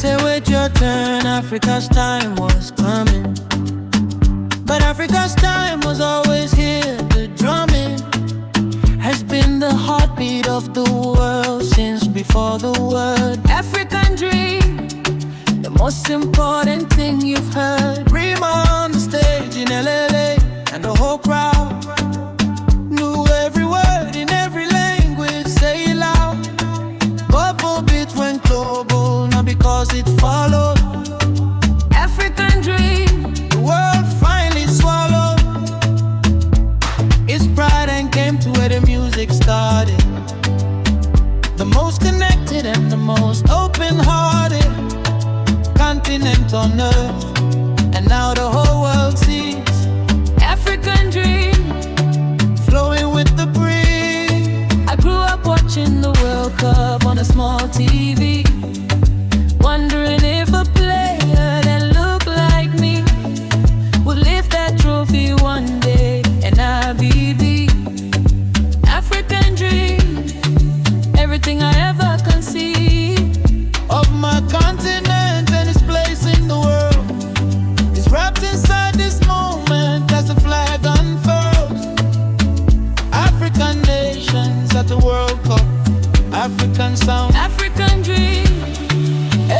say wait your turn, Africa's time was coming. But Africa's time was always here. The drumming has been the heartbeat of the world since before the word African dream. The most important thing you've heard. Rima on the stage in LA, and the whole crowd knew every word in every language. Say it loud. Bubble beats went global, not because it followed African dream. The world finally swallowed its pride and came to where the music started. The most connected and the most open-hearted continent on earth, and now the whole world sees African dream flowing with the breeze. I grew up watching the World Cup on a small TV, wondering if a player that looked like me would lift that trophy one day, and I'd be the African dream. Everything I ever conceived of my continent and its place in the world is wrapped inside this moment as the flag unfurls. African nations at the World Cup, African sound, African dream,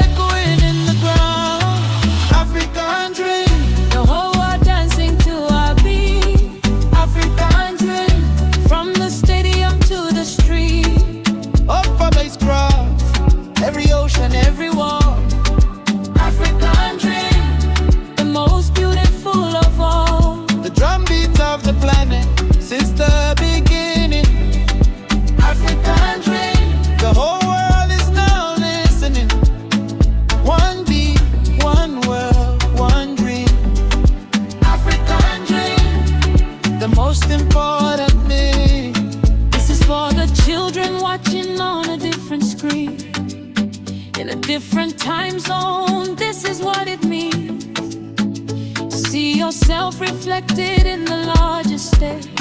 echoing in the ground. African dream, the whole world dancing to our beat. African dream, from the stadium to the street, up for bass cross, every ocean, every wall. African dream, the most beautiful of all. The drumbeat of the planet since the beginning. African dream, the whole world is now listening. One beat, one world, one dream. African dream, the most important thing. This is for the children watching on a different screen, in a different time zone. This is what it means to see yourself reflected in the largest stage.